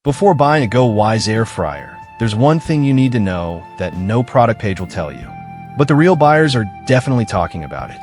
Before buying a gowise air fryer, there's one thing you need to know that no product page will tell you. But the real buyers are definitely talking about it.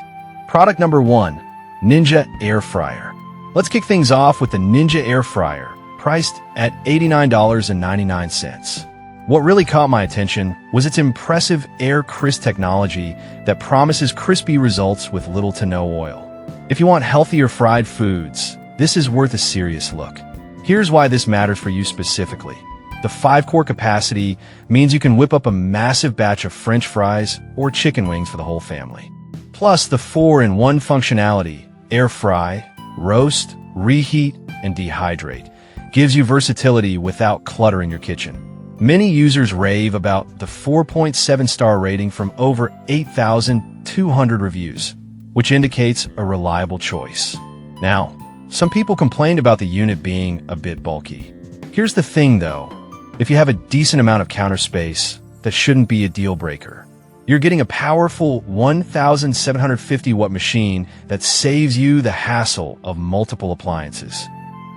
Product number 1, Ninja Air Fryer. Let's kick things off with the Ninja Air Fryer, priced at $89.99. What really caught my attention was its impressive air crisp technology that promises crispy results with little to no oil. If you want healthier fried foods, this is worth a serious look. Here's why this matters for you specifically. The 5-core capacity means you can whip up a massive batch of French fries or chicken wings for the whole family. Plus, the 4-in-1 functionality, air fry, roast, reheat, and dehydrate, gives you versatility without cluttering your kitchen. Many users rave about the 4.7-star rating from over 8,200 reviews, which indicates a reliable choice. Now, some people complained about the unit being a bit bulky. Here's the thing though, if you have a decent amount of counter space, that shouldn't be a deal breaker. You're getting a powerful 1,750 watt machine that saves you the hassle of multiple appliances.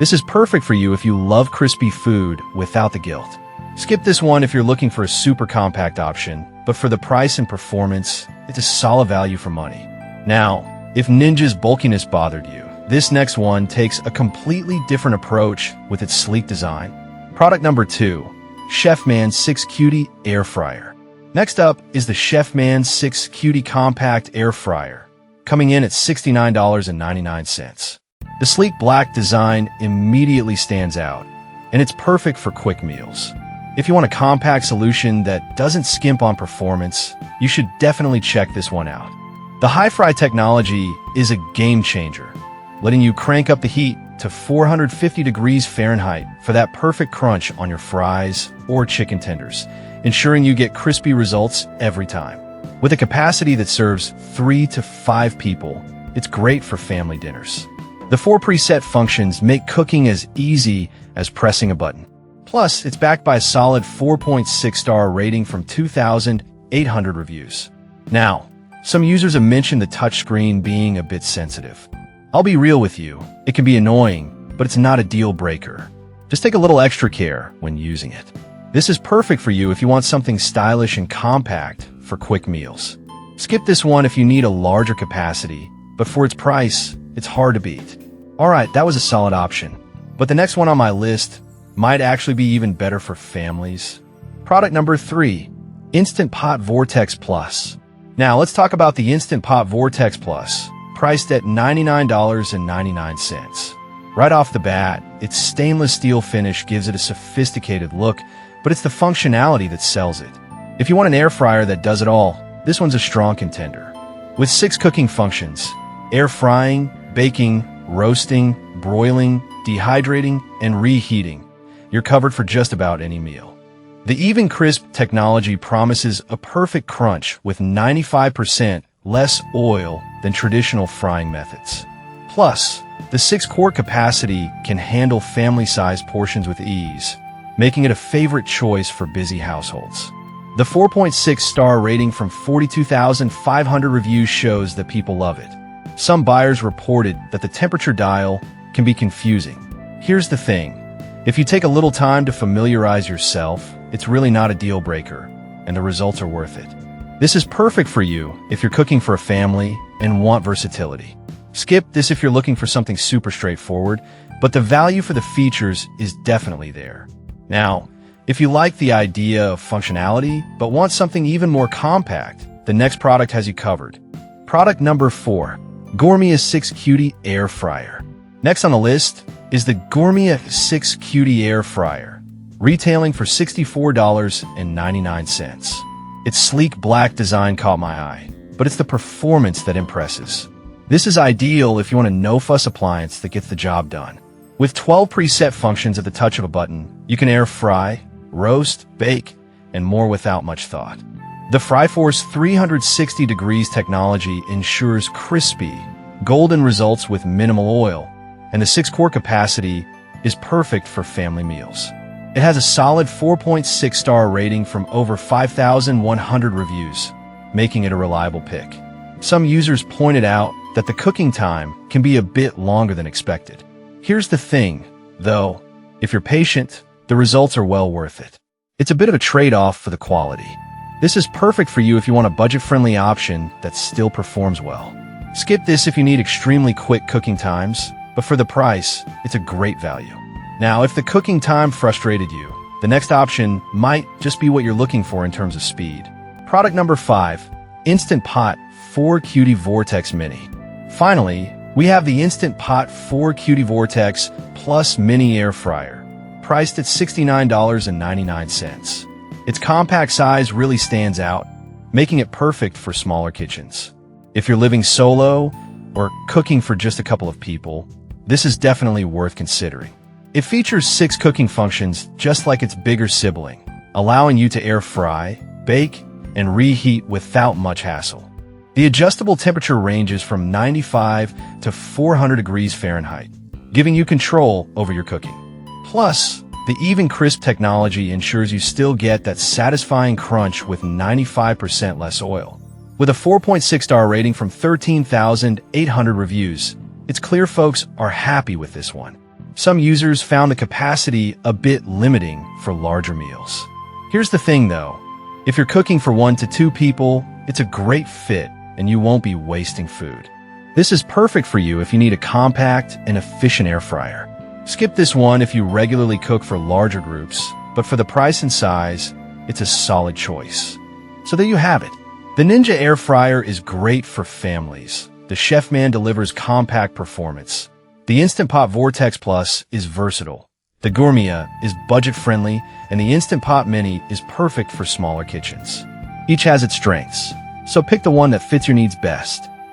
This is perfect for you if you love crispy food without the guilt. Skip this one if you're looking for a super compact option, but for the price and performance, it's a solid value for money. Now, if Ninja's bulkiness bothered you, this next one takes a completely different approach with its sleek design. Product number 2, Chefman 6 Cutie Air Fryer. Next up is the Chefman 6 Cutie Compact Air Fryer, coming in at $69.99. The sleek black design immediately stands out, and it's perfect for quick meals. If you want a compact solution that doesn't skimp on performance, you should definitely check this one out. The high-fry technology is a game changer, letting you crank up the heat to 450 degrees Fahrenheit for that perfect crunch on your fries or chicken tenders, ensuring you get crispy results every time. With a capacity that serves 3 to 5 people, it's great for family dinners. The 4 preset functions make cooking as easy as pressing a button. Plus, it's backed by a solid 4.6-star rating from 2,800 reviews. Now, some users have mentioned the touchscreen being a bit sensitive. I'll be real with you, it can be annoying, but it's not a deal breaker. Just take a little extra care when using it. This is perfect for you if you want something stylish and compact for quick meals. Skip this one if you need a larger capacity, but for its price, it's hard to beat. Alright, that was a solid option. But the next one on my list might actually be even better for families. Product number 3, Instant Pot Vortex Plus. Now let's talk about the Instant Pot Vortex Plus, priced at $99.99. Right off the bat, its stainless steel finish gives it a sophisticated look, but it's the functionality that sells it. If you want an air fryer that does it all, this one's a strong contender. With 6 cooking functions, air frying, baking, roasting, broiling, dehydrating, and reheating, you're covered for just about any meal. The Even Crisp technology promises a perfect crunch with 95% less oil than traditional frying methods. Plus, the 6-core capacity can handle family-sized portions with ease, making it a favorite choice for busy households. The 4.6-star rating from 42,500 reviews shows that people love it. Some buyers reported that the temperature dial can be confusing. Here's the thing. If you take a little time to familiarize yourself, it's really not a deal breaker, and the results are worth it. This is perfect for you if you're cooking for a family and want versatility. Skip this if you're looking for something super straightforward, but the value for the features is definitely there. Now, if you like the idea of functionality, but want something even more compact, the next product has you covered. Product number 4, Gourmet 6 Cutie Air Fryer. Next on the list is the Gourmet 6 Cutie Air Fryer, retailing for $64.99. Its sleek black design caught my eye, but it's the performance that impresses. This is ideal if you want a no-fuss appliance that gets the job done. With 12 preset functions at the touch of a button, you can air fry, roast, bake, and more without much thought. The FryForce 360 degrees technology ensures crispy, golden results with minimal oil, and the 6-core capacity is perfect for family meals. It has a solid 4.6-star rating from over 5,100 reviews, making it a reliable pick. Some users pointed out that the cooking time can be a bit longer than expected. Here's the thing, though. If you're patient, the results are well worth it. It's a bit of a trade-off for the quality. This is perfect for you if you want a budget-friendly option that still performs well. Skip this if you need extremely quick cooking times, but for the price, it's a great value. Now, if the cooking time frustrated you, the next option might just be what you're looking for in terms of speed. Product number 5, Instant Pot 4Cutie Vortex Mini. Finally, we have the Instant Pot 4Cutie Vortex Plus Mini Air Fryer, priced at $69.99. Its compact size really stands out, making it perfect for smaller kitchens. If you're living solo or cooking for just a couple of people, this is definitely worth considering. It features 6 cooking functions just like its bigger sibling, allowing you to air fry, bake, and reheat without much hassle. The adjustable temperature ranges from 95 to 400 degrees Fahrenheit, giving you control over your cooking. Plus, the Even Crisp technology ensures you still get that satisfying crunch with 95% less oil. With a 4.6-star rating from 13,800 reviews, it's clear folks are happy with this one. Some users found the capacity a bit limiting for larger meals. Here's the thing though, if you're cooking for 1 to 2 people, it's a great fit and you won't be wasting food. This is perfect for you if you need a compact and efficient air fryer. Skip this one if you regularly cook for larger groups, but for the price and size, it's a solid choice. So there you have it. The Ninja Air Fryer is great for families. The Chefman delivers compact performance. The Instant Pot Vortex Plus is versatile. The Gourmet is budget-friendly, and the Instant Pot Mini is perfect for smaller kitchens. Each has its strengths, so pick the one that fits your needs best.